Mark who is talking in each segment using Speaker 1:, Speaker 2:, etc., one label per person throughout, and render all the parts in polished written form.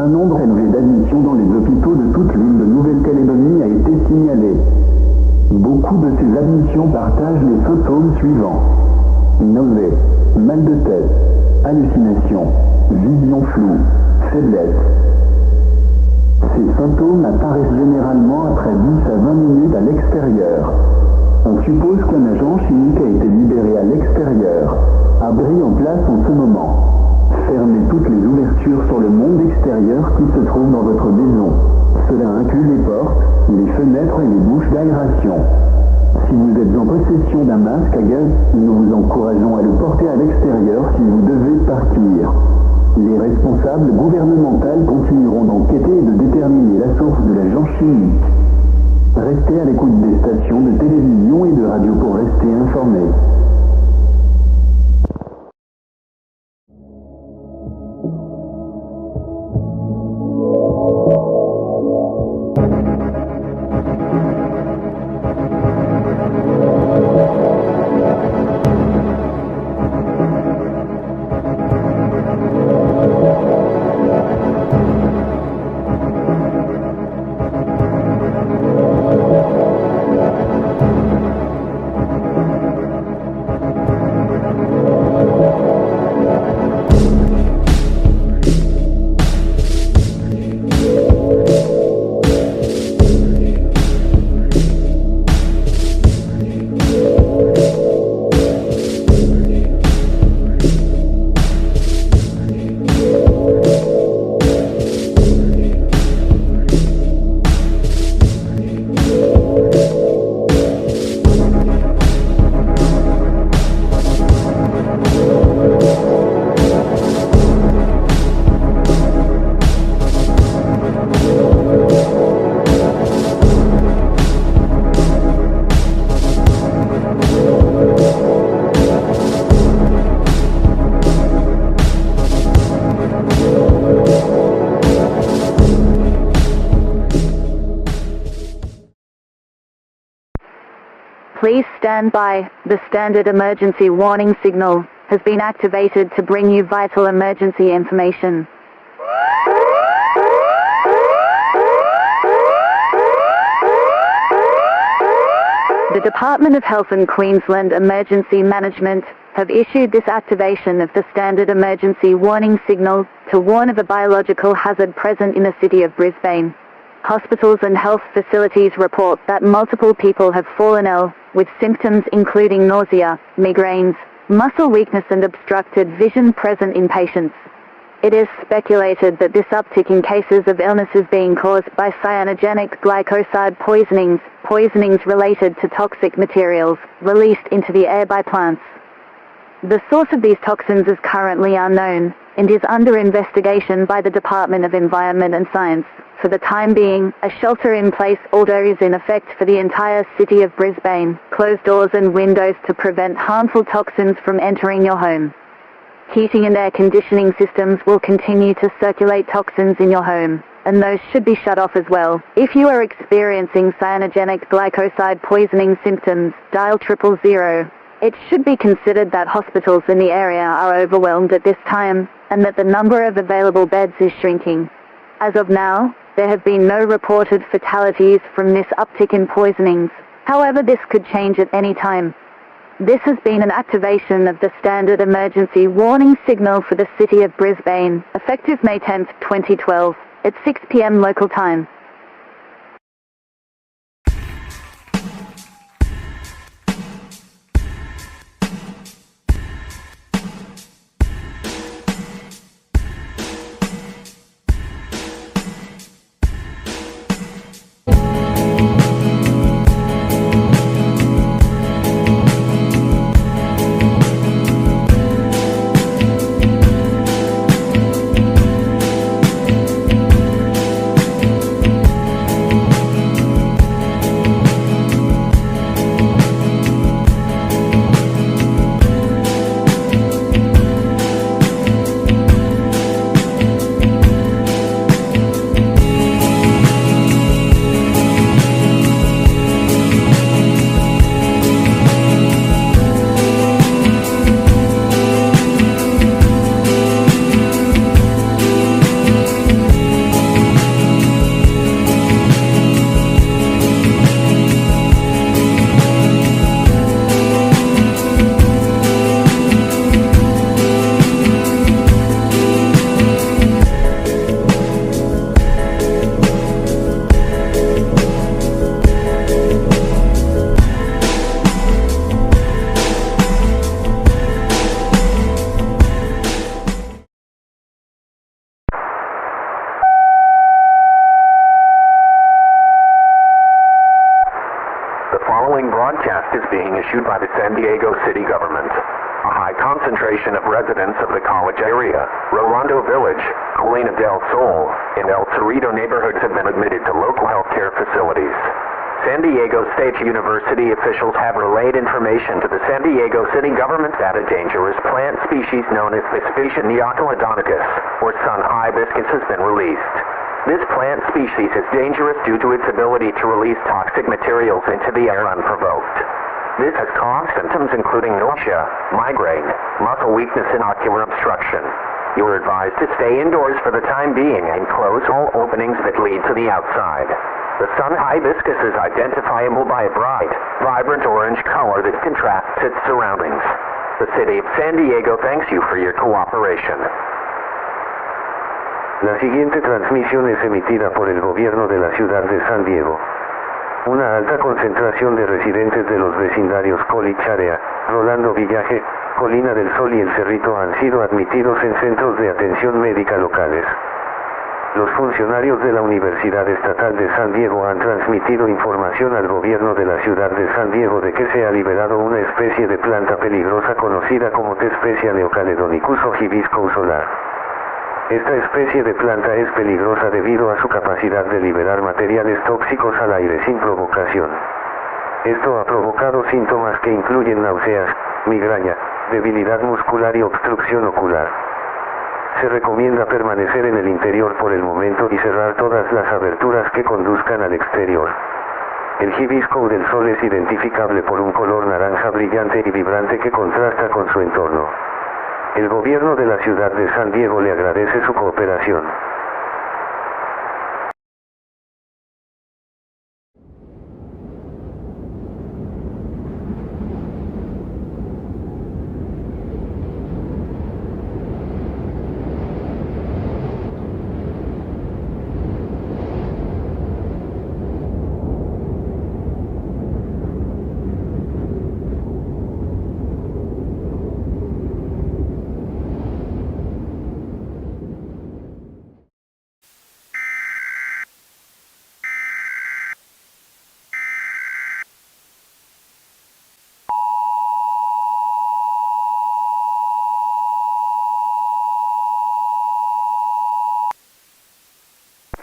Speaker 1: nombre élevé d'admissions dans les hôpitaux de toute l'île de Nouvelle-Calédonie a été signalé. Beaucoup de ces admissions partagent les symptômes suivants. Nausées, mal de tête, hallucinations, vision floue, faiblesse. Ces symptômes apparaissent généralement après 10 à 20 minutes à l'extérieur. On suppose qu'un agent chimique a été libéré à l'extérieur. Abri en place en ce moment. Fermez toutes les ouvertures sur le monde extérieur qui se trouve dans votre maison. Cela inclut les portes, les fenêtres et les bouches d'aération. Si vous êtes en possession d'un masque à gaz, nous vous encourageons à le porter à l'extérieur si vous devez partir. Les responsables gouvernementaux continueront d'enquêter et de déterminer la source de l'agent chimique. Restez à l'écoute des stations de télévision et de radio pour rester informés.
Speaker 2: Please stand by. The standard emergency warning signal has been activated to bring you vital emergency information. The Department of Health and Queensland Emergency Management have issued this activation of the standard emergency warning signal to warn of a biological hazard present in the city of Brisbane. Hospitals and health facilities report that multiple people have fallen ill, with symptoms including nausea, migraines, muscle weakness and obstructed vision present in patients. It is speculated that this uptick in cases of illness is being caused by cyanogenic glycoside poisonings related to toxic materials released into the air by plants. The source of these toxins is currently unknown and is under investigation by the Department of Environment and Science. For the time being, a shelter-in-place order is in effect for the entire city of Brisbane. Close doors and windows to prevent harmful toxins from entering your home. Heating and air conditioning systems will continue to circulate toxins in your home, and those should be shut off as well. If you are experiencing cyanogenic glycoside poisoning symptoms, dial 000. It should be considered that hospitals in the area are overwhelmed at this time, and that the number of available beds is shrinking. As of now, there have been no reported fatalities from this uptick in poisonings. However, this could change at any time. This has been an activation of the standard emergency warning signal for the city of Brisbane, effective May 10, 2012, at 6 p.m. local time.
Speaker 3: is being issued by the San Diego City government. A high concentration of residents of the college area, Rolando Village, Colina del Sol, and El Cerrito neighborhoods have been admitted to local healthcare facilities. San Diego State University officials have relayed information to the San Diego City government that a dangerous plant species known as Vespecia neocoledonicus, or sun hibiscus, has been released. This plant species is dangerous due to its ability to release toxic materials into the air unprovoked. This has caused symptoms including nausea, migraine, muscle weakness, and ocular obstruction. You are advised to stay indoors for the time being and close all openings that lead to the outside. The sun hibiscus is identifiable by a bright, vibrant orange color that contrasts its surroundings. The City of San Diego thanks you for your cooperation.
Speaker 4: La siguiente transmisión es emitida por el gobierno de la ciudad de San Diego. Una alta concentración de residentes de los vecindarios College Area, Rolando Village, Colina del Sol y El Cerrito han sido admitidos en centros de atención médica locales. Los funcionarios de la Universidad Estatal de San Diego han transmitido información al gobierno de la ciudad de San Diego de que se ha liberado una especie de planta peligrosa conocida como Vespecia neocoledonicus o Hibiscus solar. Esta especie de planta es peligrosa debido a su capacidad de liberar materiales tóxicos al aire sin provocación. Esto ha provocado síntomas que incluyen náuseas, migraña, debilidad muscular y obstrucción ocular. Se recomienda permanecer en el interior por el momento y cerrar todas las aberturas que conduzcan al exterior. El hibisco del sol es identificable por un color naranja brillante y vibrante que contrasta con su entorno. El gobierno de la ciudad de San Diego le agradece su cooperación.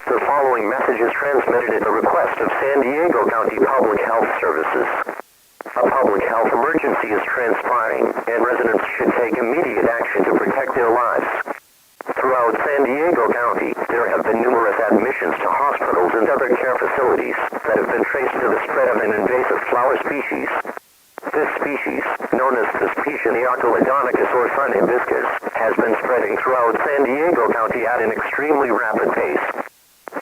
Speaker 3: The following message is transmitted at the request of San Diego County Public Health Services. A public health emergency is transpiring, and residents should take immediate action to protect their lives. Throughout San Diego County, there have been numerous admissions to hospitals and other care facilities that have been traced to the spread of an invasive flower species. This species, known as Vespecia neocoledonicus or sun hibiscus, has been spreading throughout San Diego County at an extremely rapid pace.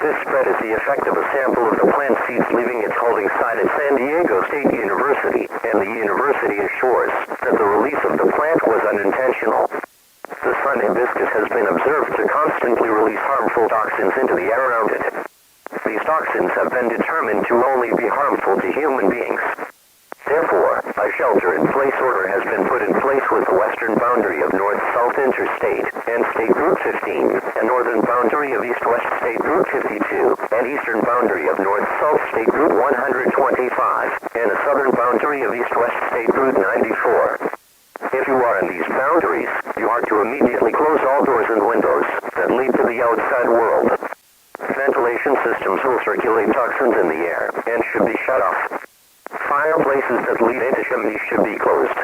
Speaker 3: This spread is the effect of a sample of the plant seeds leaving its holding site at San Diego State University, and the university assures that the release of the plant was unintentional. The sun hibiscus has been observed to constantly release harmful toxins into the air around it. These toxins have been determined to only be harmful to human beings. Therefore, a shelter-in-place order has been put in place with the western boundary of North-South Interstate and State Route 15, a northern boundary of East-West State Route 52, and eastern boundary of North-South State Route 125, and a southern boundary of East-West State Route 94. If you are in these boundaries, you are to immediately close all doors and windows that lead to the outside world. Ventilation systems will circulate toxins in the air and should be shut off. Fireplaces that lead into chimneys should be closed.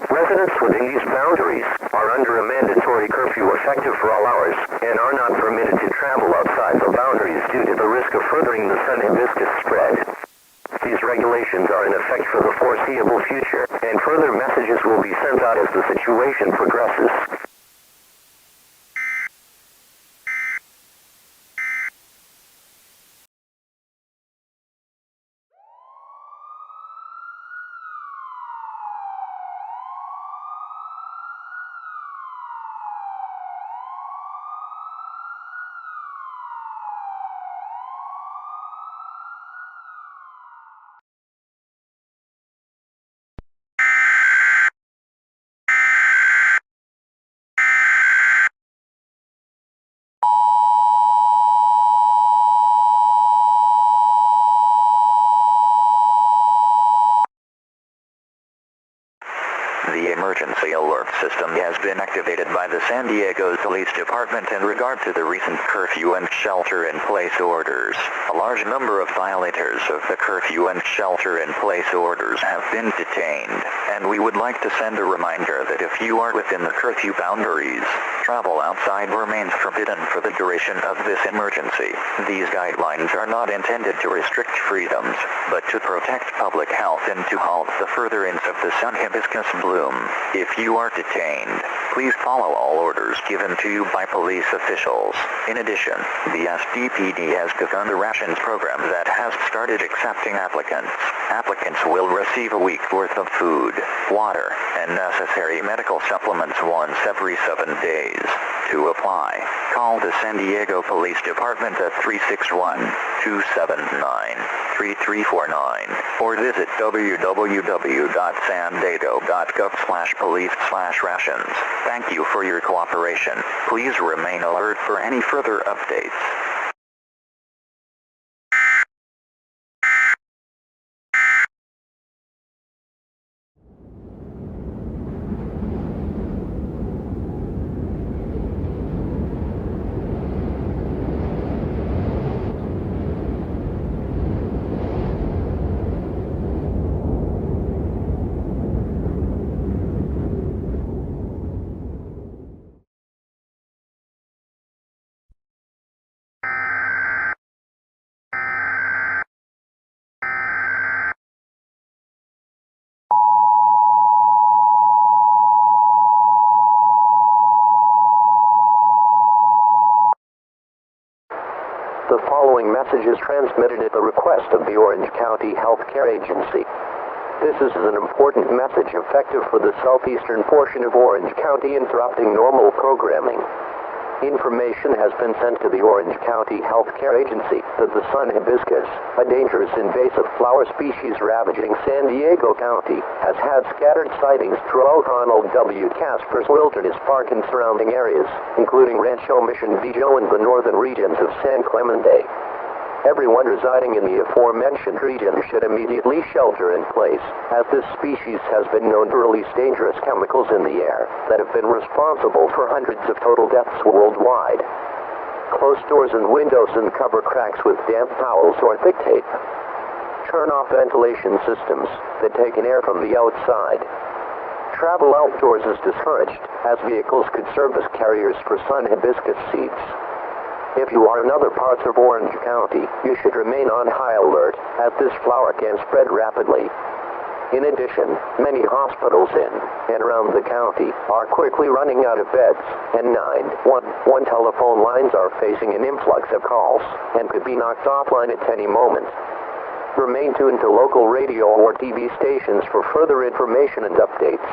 Speaker 3: Residents within these boundaries are under a mandatory curfew effective for all hours and are not permitted to travel outside the boundaries due to the risk of furthering the sun hibiscus spread. These regulations are in effect for the foreseeable future, and further messages will be sent out as the situation progresses.
Speaker 5: the San Diego Police Department in regard to the recent curfew and shelter-in-place orders. A large number of violators of the curfew and shelter-in-place orders have been detained, and we would like to send a reminder that if you are within the curfew boundaries, travel outside remains forbidden for the duration of this emergency. These guidelines are not intended to restrict freedoms, but to protect public health and to halt the furtherance of the sun hibiscus bloom. If you are detained, please follow all orders given to you by police officials. In addition, the SDPD has begun a rations program that has started accepting applicants. Applicants will receive a week's worth of food, water, and necessary medical supplements once every 7 days. To apply, call the San Diego Police Department at 361-279-3349 or visit www.sandiego.gov/police/rations. Thank you for your cooperation. Please remain alert for any further updates.
Speaker 3: The following message is transmitted at the request of the Orange County Healthcare Agency. This is an important message effective for the southeastern portion of Orange County, interrupting normal programming. Information has been sent to the Orange County Healthcare Agency that the sun hibiscus, a dangerous invasive flower species ravaging San Diego County, has had scattered sightings throughout Arnold W. Casper's Wilderness Park and surrounding areas, including Rancho Mission Viejo and the northern regions of San Clemente. Everyone residing in the aforementioned region should immediately shelter in place, as this species has been known to release dangerous chemicals in the air that have been responsible for hundreds of total deaths worldwide. Close doors and windows and cover cracks with damp towels or thick tape. Turn off ventilation systems that take in air from the outside. Travel outdoors is discouraged, as vehicles could serve as carriers for sun hibiscus seeds. If you are in other parts of Orange County, you should remain on high alert, as this flower can spread rapidly. In addition, many hospitals in and around the county are quickly running out of beds, and 911 telephone lines are facing an influx of calls and could be knocked offline at any moment. Remain tuned to local radio or TV stations for further information and updates.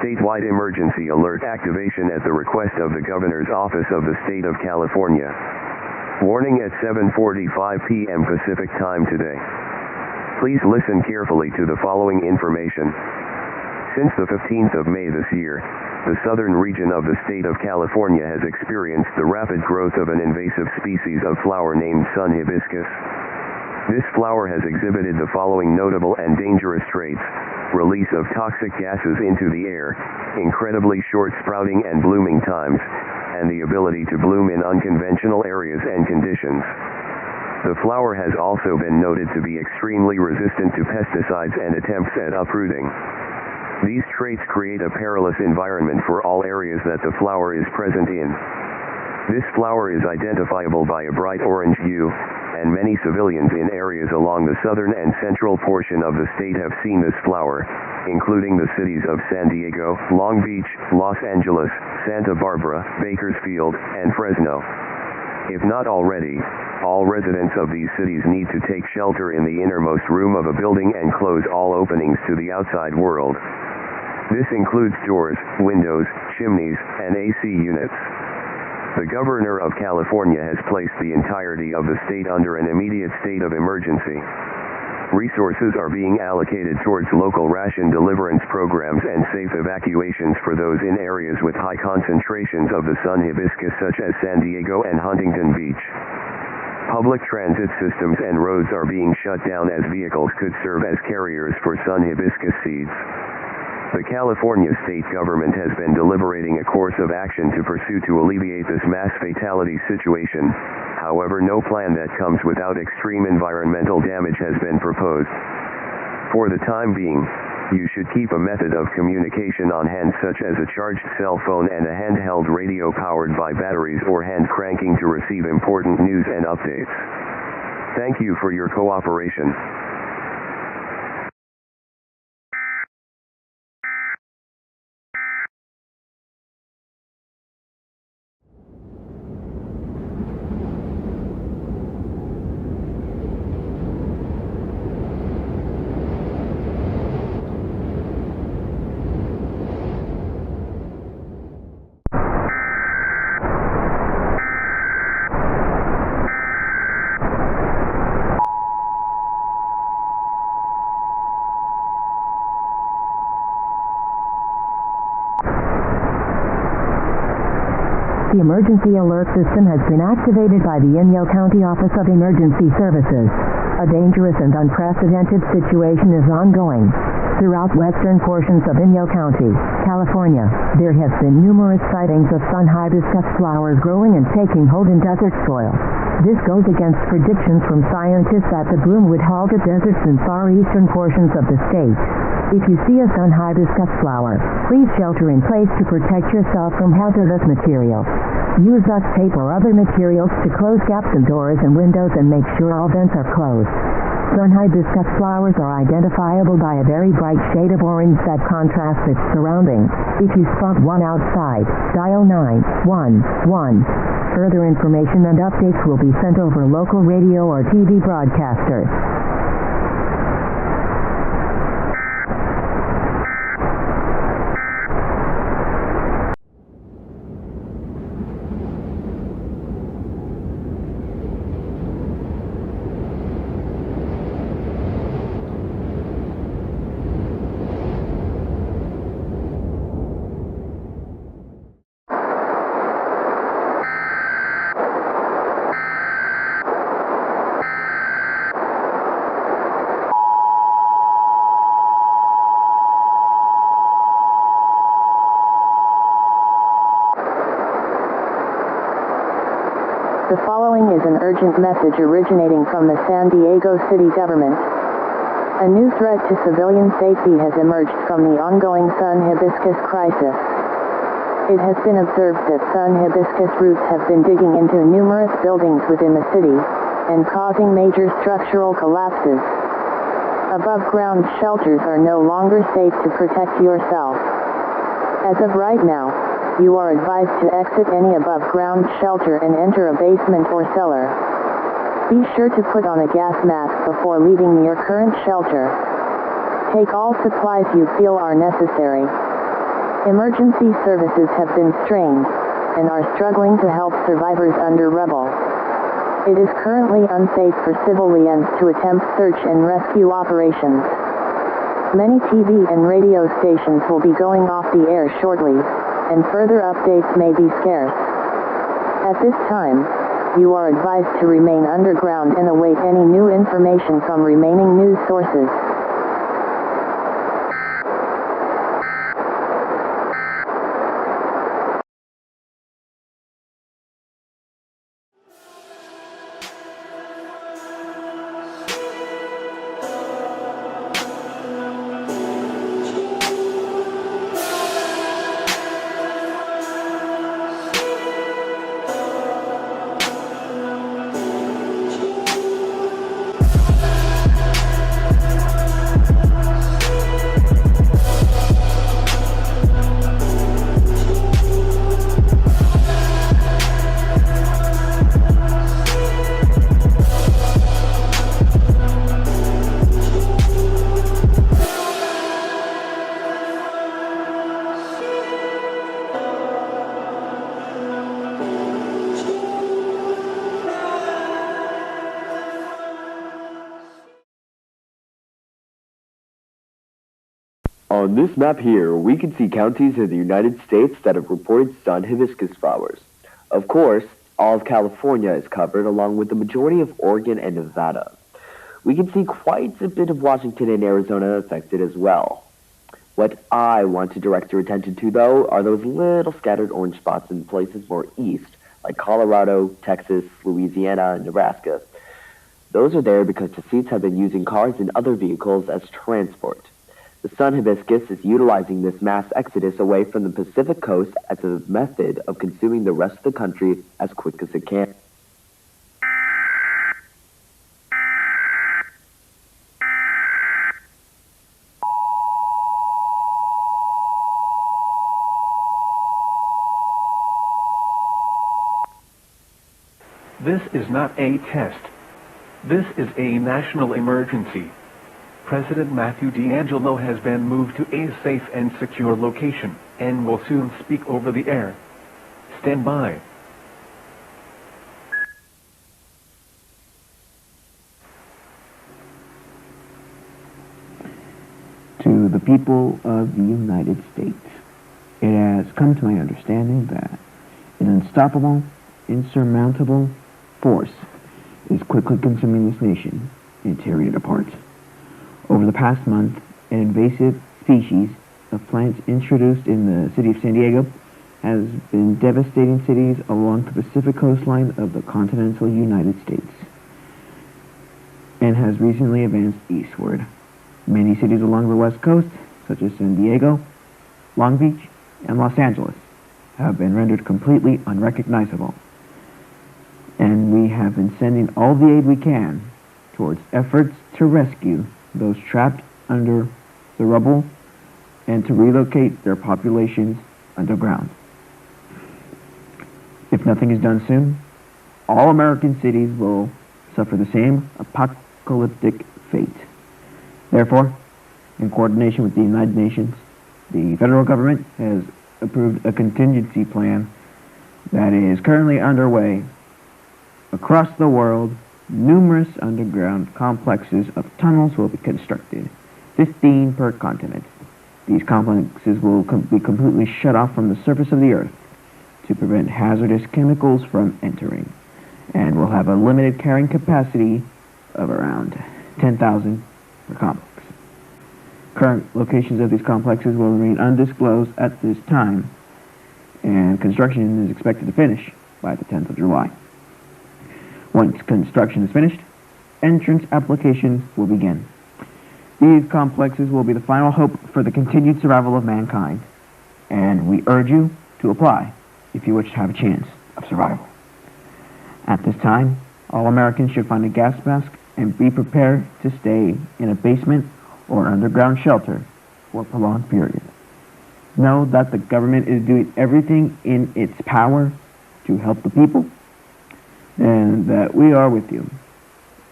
Speaker 4: Statewide emergency alert activation at the request of the Governor's Office of the State of California. Warning at 7:45 p.m. Pacific Time today. Please listen carefully to the following information. Since the 15th of May this year, the southern region of the state of California has experienced the rapid growth of an invasive species of flower named sun hibiscus. This flower has exhibited the following notable and dangerous traits: release of toxic gases into the air, incredibly short sprouting and blooming times, and the ability to bloom in unconventional areas and conditions.
Speaker 6: The flower has also been noted to be extremely resistant to pesticides and attempts at uprooting. These traits create a perilous environment for all areas that the flower is present in. This flower is identifiable by a bright orange hue, and many civilians in areas along the southern and central portion of the state have seen this flower, including the cities of San Diego, Long Beach, Los Angeles, Santa Barbara, Bakersfield, and Fresno. If not already, all residents of these cities need to take shelter in the innermost room of a building and close all openings to the outside world. This includes doors, windows, chimneys, and AC units. The Governor of California has placed the entirety of the state under an immediate state of emergency. Resources are being allocated towards local ration deliverance programs and safe evacuations for those in areas with high concentrations of the sun hibiscus such as San Diego and Huntington Beach. Public transit systems and roads are being shut down as vehicles could serve as carriers for sun hibiscus seeds. The California state government has been deliberating a course of action to pursue to alleviate this mass fatality situation. However, no plan that comes without extreme environmental damage has been proposed. For the time being, you should keep a method of communication on hand such as a charged cell phone and a handheld radio powered by batteries or hand cranking to receive important news and updates. Thank you for your cooperation.
Speaker 7: The emergency alert system has been activated by the Inyo County Office of Emergency Services. A dangerous and unprecedented situation is ongoing. Throughout western portions of Inyo County, California, there have been numerous sightings of sun hibiscus flowers growing and taking hold in desert soil. This goes against predictions from scientists that the bloom would halt at deserts in far eastern portions of the state. If you see a sun hibiscus flower, please shelter in place to protect yourself from hazardous materials. Use duct tape or other materials to close gaps in doors and windows and make sure all vents are closed. Sun hibiscus flowers are identifiable by a very bright shade of orange that contrasts its surroundings. If you spot one outside, dial 911. Further information and updates will be sent over local radio or TV broadcasters.
Speaker 2: The following is an urgent message originating from the San Diego City government. A new threat to civilian safety has emerged from the ongoing sun hibiscus crisis. It has been observed that sun hibiscus roots have been digging into numerous buildings within the city, and causing major structural collapses. Above-ground shelters are no longer safe to protect yourself. As of right now, you are advised to exit any above-ground shelter and enter a basement or cellar. Be sure to put on a gas mask before leaving your current shelter. Take all supplies you feel are necessary. Emergency services have been strained, and are struggling to help survivors under rubble. It is currently unsafe for civilians to attempt search and rescue operations. Many TV and radio stations will be going off the air shortly, and further updates may be scarce. At this time, you are advised to remain underground and await any new information from remaining news sources.
Speaker 8: On this map here, we can see counties in the United States that have reported sun hibiscus flowers. Of course, all of California is covered, along with the majority of Oregon and Nevada. We can see quite a bit of Washington and Arizona affected as well. What I want to direct your attention to, though, are those little scattered orange spots in places more east, like Colorado, Texas, Louisiana, and Nebraska. Those are there because the Sioux have been using cars and other vehicles as transport. The sun hibiscus is utilizing this mass exodus away from the Pacific coast as a method of consuming the rest of the country as quick as it can.
Speaker 9: This is not a test. This is a national emergency. President Matthew D'Angelo has been moved to a safe and secure location and will soon speak over the air. Stand by.
Speaker 10: To the people of the United States, it has come to my understanding that an unstoppable, insurmountable force is quickly consuming this nation and tearing it apart. Over the past month, an invasive species of plants introduced in the city of San Diego has been devastating cities along the Pacific coastline of the continental United States and has recently advanced eastward. Many cities along the west coast, such as San Diego, Long Beach, and Los Angeles, have been rendered completely unrecognizable. And we have been sending all the aid we can towards efforts to rescue those trapped under the rubble and to relocate their populations underground. If nothing is done soon, all American cities will suffer the same apocalyptic fate. Therefore, in coordination with the United Nations, the federal government has approved a contingency plan that is currently underway. Across the world, numerous underground complexes of tunnels will be constructed, 15 per continent. These complexes will be completely shut off from the surface of the earth to prevent hazardous chemicals from entering, and will have a limited carrying capacity of around 10,000 per complex. Current locations of these complexes will remain undisclosed at this time, and construction is expected to finish by the 10th of July. Once construction is finished, entrance applications will begin. These complexes will be the final hope for the continued survival of mankind, and we urge you to apply if you wish to have a chance of survival. At this time, all Americans should find a gas mask and be prepared to stay in a basement or underground shelter for a prolonged period. Know that the government is doing everything in its power to help the people, and that we are with you.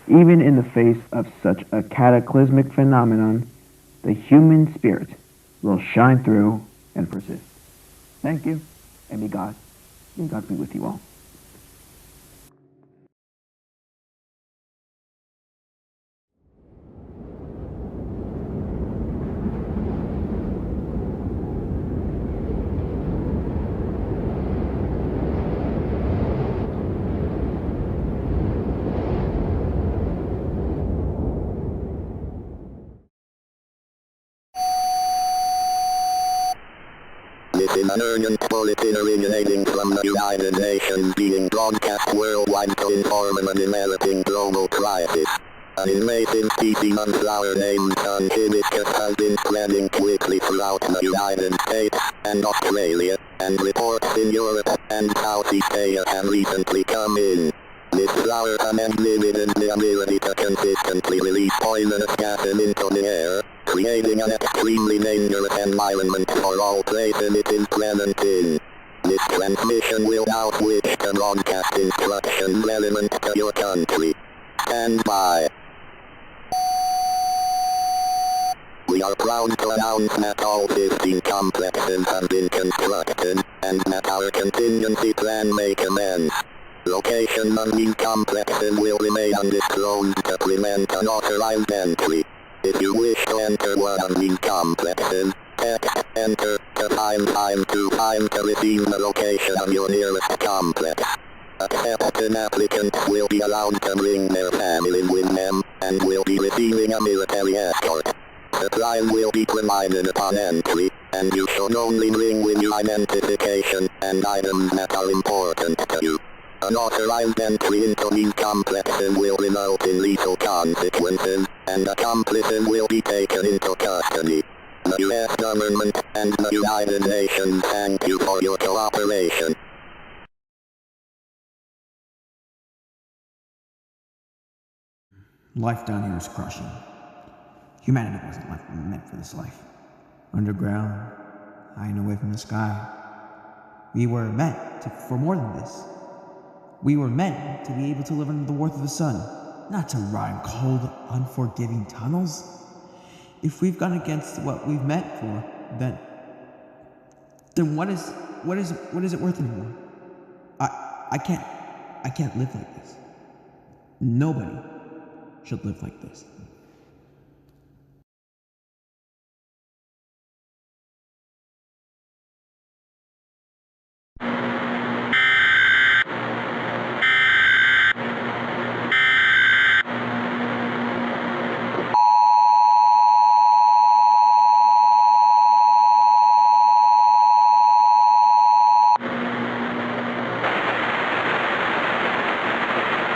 Speaker 10: Even in the face of such a cataclysmic phenomenon, the human spirit will shine through and persist. Thank you, and may God be with you all.
Speaker 3: This is an urgent bulletin originating from the United Nations being broadcast worldwide to inform of a developing global crisis. An invasive species of flower named sun hibiscus has been spreading quickly throughout the United States and Australia, and reports in Europe and Southeast Asia have recently come in. This flower has exhibited the ability to consistently release poisonous gases into the air, creating an extremely dangerous environment for all places it is present in. This transmission will now switch to broadcast instructions relevant to your country. Stand by. We are proud to announce that all 15 complexes have been constructed, and that our contingency plan may commence. Locations of these complexes will remain undisclosed to prevent unauthorized entry. If you wish to enter one of these complexes, Text enter to find time to receive the location of your nearest complex. Accepted applicants will be allowed to bring their families with them, and will be receiving a military escort. Supplies will be provided upon entry, and you should only bring with you identification and items that are important to you. Unauthorized entry into these complexes will result in lethal consequences, and accomplices will be taken into custody. The U.S. government and the United Nations thank you for your cooperation.
Speaker 10: Life down here is crushing. Humanity wasn't meant for this life. Underground, high and away from the sky. We were meant for more than this. We were meant to be able to live under the warmth of the sun, not to rot in cold, unforgiving tunnels. If we've gone against what we've meant for, then what is it worth anymore? I can't live like this. Nobody should live like this.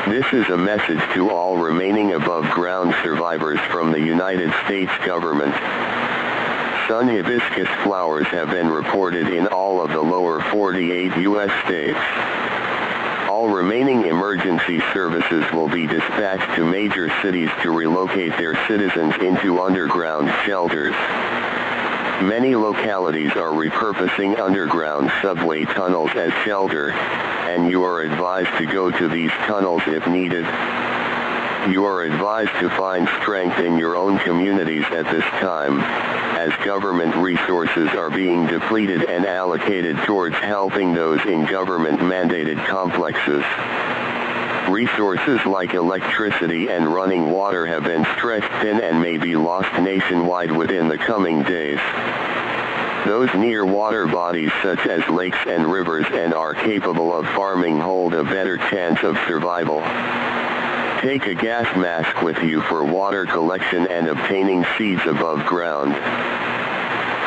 Speaker 6: This is a message to all remaining above-ground survivors from the United States government. Sun hibiscus flowers have been reported in all of the lower 48 U.S. states. All remaining emergency services will be dispatched to major cities to relocate their citizens into underground shelters. Many localities are repurposing underground subway tunnels as shelter, and you are advised to go to these tunnels if needed. You are advised to find strength in your own communities at this time, as government resources are being depleted and allocated towards helping those in government-mandated complexes. Resources like electricity and running water have been stretched thin and may be lost nationwide within the coming days. Those near water bodies such as lakes and rivers and are capable of farming hold a better chance of survival. Take a gas mask with you for water collection and obtaining seeds above ground.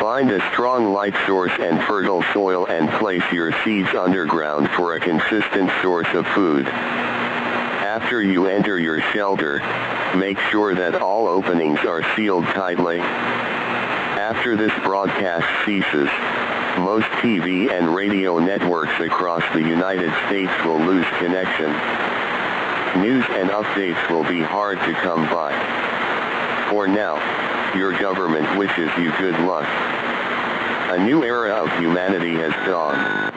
Speaker 6: Find a strong light source and fertile soil and place your seeds underground for a consistent source of food. After you enter your shelter, make sure that all openings are sealed tightly. After this broadcast ceases, most TV and radio networks across the United States will lose connection. News and updates will be hard to come by. For now, your government wishes you good luck. A new era of humanity has dawned.